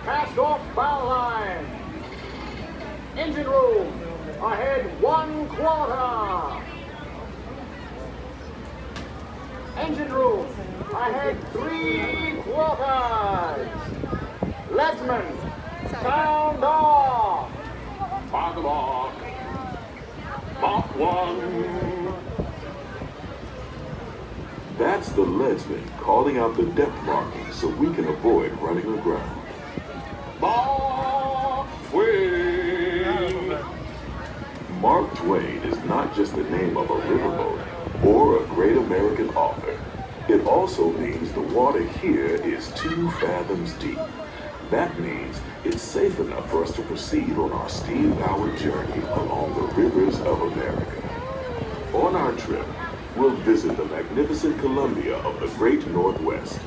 Cast off bow line. Engine room, ahead 1/4. Engine room, ahead 3/4. Leadsman, sound off. By the mark. Mark 1. That's the leadsman calling out the depth markings so we can avoid running aground. Mark Twain. Mark Twain is not just the name of a riverboat or a great American author. It also means the water here is 2 fathoms deep. That means it's safe enough for us to proceed on our steam-powered journey along the rivers of America. On our trip, we'll visit the magnificent Columbia of the Great Northwest,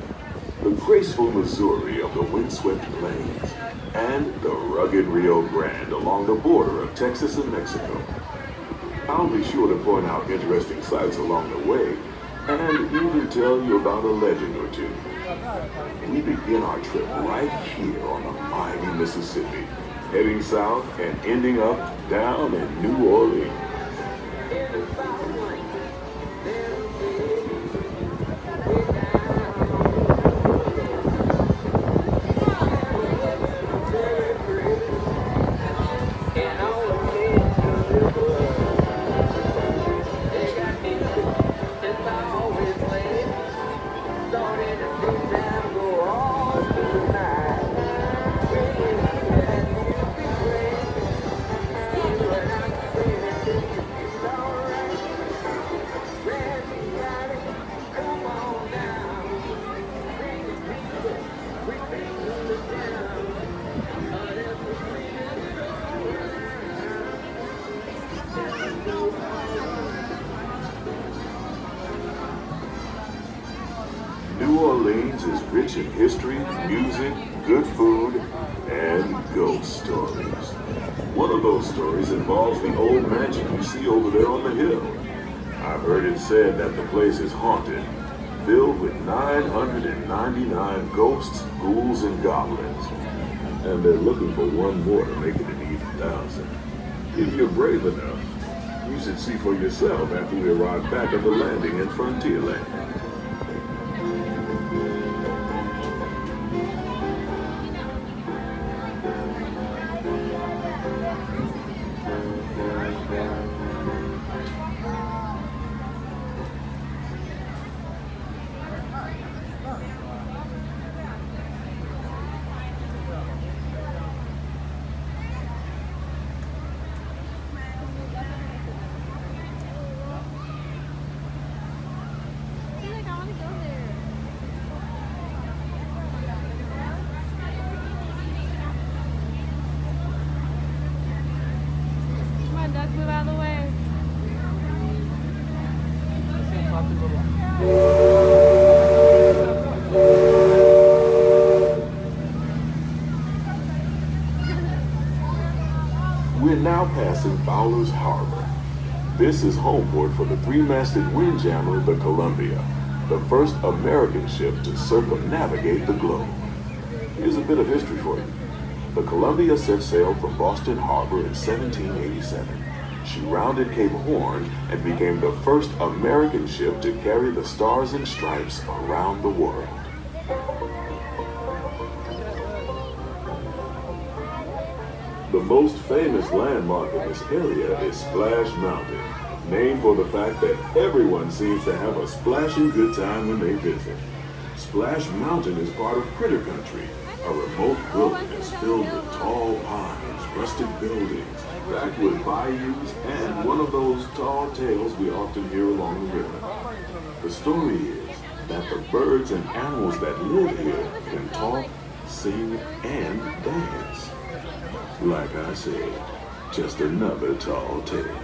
the graceful Missouri of the windswept plains, and the rugged Rio Grande along the border of Texas and Mexico. I'll be sure to point out interesting sights along the way and even tell you about a legend or two. We begin our trip right here on the mighty Mississippi, heading south and ending up down in New Orleans. New Orleans is rich in history, music, good food, and ghost stories. One of those stories involves the old mansion you see over there on the hill. I've heard it said that the place is haunted, filled with 999 ghosts, ghouls, and goblins. And they're looking for one more to make it an even 1,000. If you're brave enough, you should see for yourself after we arrive back at the landing in Frontierland. Move out of the way. We're now passing Fowler's Harbor. This is homeport for the 3-masted windjammer, the Columbia, the first American ship to circumnavigate the globe. Here's a bit of history for you. The Columbia set sail from Boston Harbor in 1787. She rounded Cape Horn and became the first American ship to carry the Stars and Stripes around the world. The most famous landmark in this area is Splash Mountain, named for the fact that everyone seems to have a splashing good time when they visit. Splash Mountain is part of Critter Country, A remote wilderness filled with tall pines, rustic buildings, backwood bayous, and one of those tall tales we often hear along the river. The story is that the birds and animals that live here can talk, sing, and dance. Like I said, just another tall tale.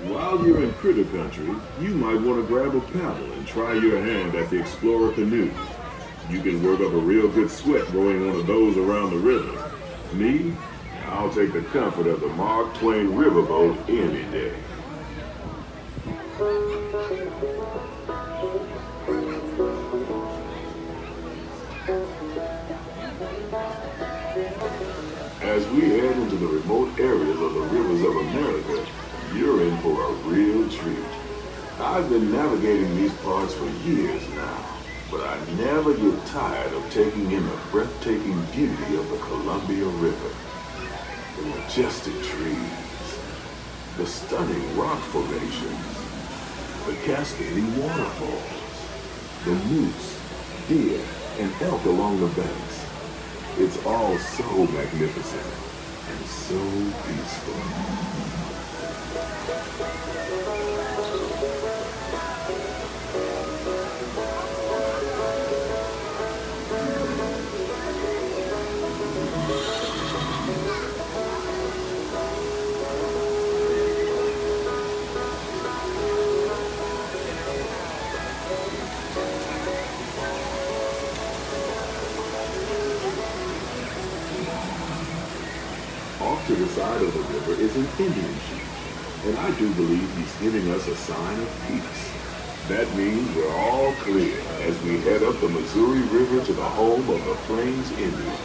While you're in Critter Country, you might want to grab a paddle and try your hand at the Explorer canoe. You can work up a real good sweat rowing one of those around the river. Me, I'll take the comfort of the Mark Twain Riverboat any day. As we head into the remote areas of the rivers of America, you're in for a real treat. I've been navigating these parts for years now, but I never get tired of taking in the breathtaking beauty of the Columbia River. The majestic trees, the stunning rock formations, the cascading waterfalls, the moose, deer, and elk along the banks. It's all so magnificent and so peaceful. Off to the side of the river is an Indian chief, and I do believe he's giving us a sign of peace. That means we're all clear as we head up the Missouri River to the home of the Plains Indians.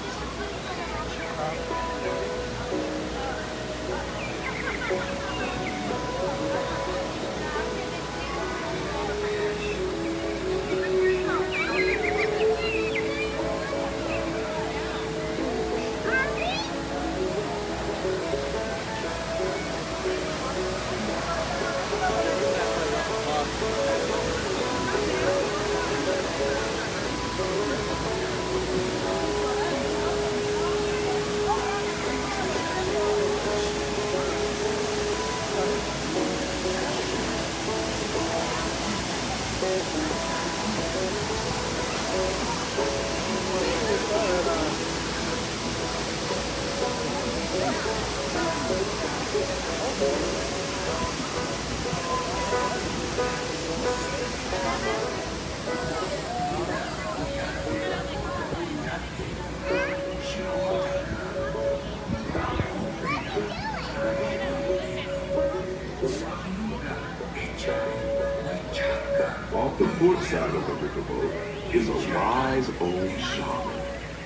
Off the port side of the riverboat is a wise old shaman,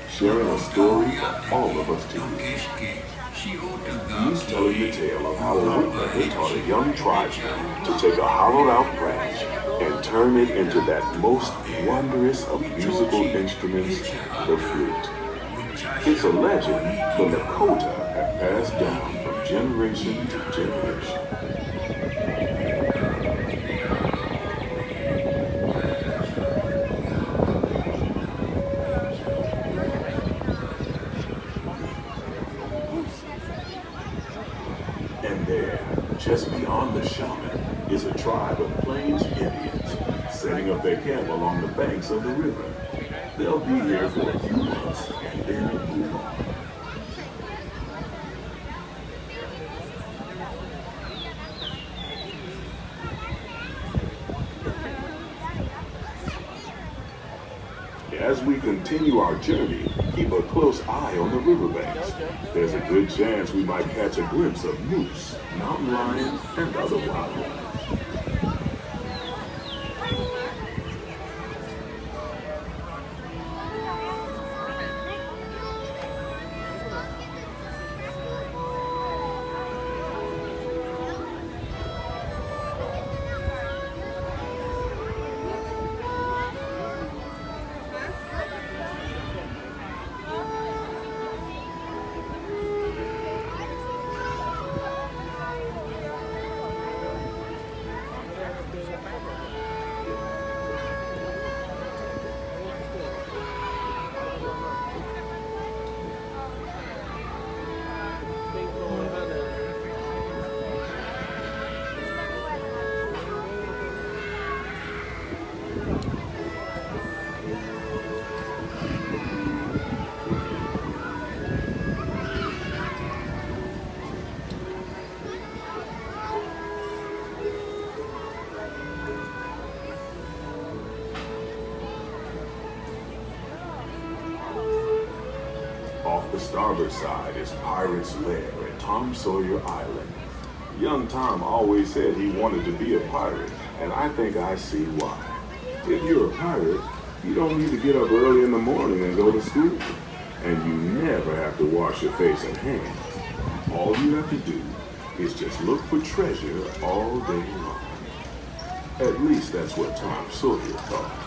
sharing a story for all of us to hear. He's telling the tale of how a woodpecker taught a young tribesman to take a hollowed-out branch and turn it into that most wondrous of musical instruments, the flute. It's a legend the Lakota have passed down from generation to generation. And there, just beyond the shaman, is a tribe of Plains Indians setting up their camp along the banks of the river. They'll be here for a few months and then move on. As we continue our journey, keep a close eye on the riverbanks. There's a good chance we might catch a glimpse of moose, mountain lions, and other wildlife. Off the starboard side is Pirate's Lair at Tom Sawyer Island. Young Tom always said he wanted to be a pirate, and I think I see why. If you're a pirate, you don't need to get up early in the morning and go to school. And you never have to wash your face and hands. All you have to do is just look for treasure all day long. At least that's what Tom Sawyer thought.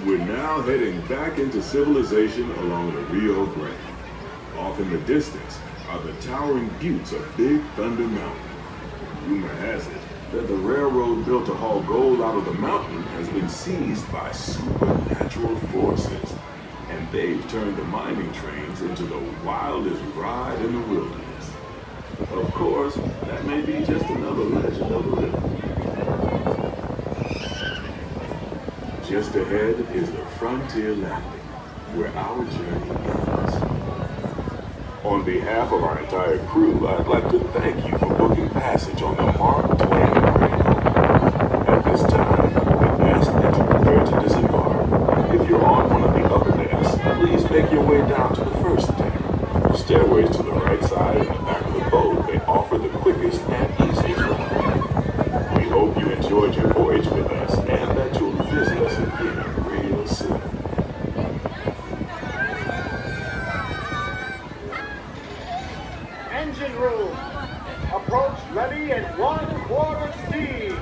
We're now heading back into civilization along the Rio Grande. Off in the distance are the towering buttes of Big Thunder Mountain. Rumor has it that the railroad built to haul gold out of the mountain has been seized by supernatural forces, and they've turned the mining trains into the wildest ride in the wilderness. Of course, that may be just another legend of the river. Just ahead is the Frontierland, where our journey ends. On behalf of our entire crew, I'd like to thank you for booking passage on the Mark Twain Riverboat. At this time, we ask that you prepare to disembark. If you're on one of the upper decks, please make your way down to the first deck. The stairways to the right side and the back of the boat may offer the quickest and easiest ride. We hope you enjoyed your voyage with us and that you'll visit us again real soon. Engine room. Approach ready at 1/4 speed.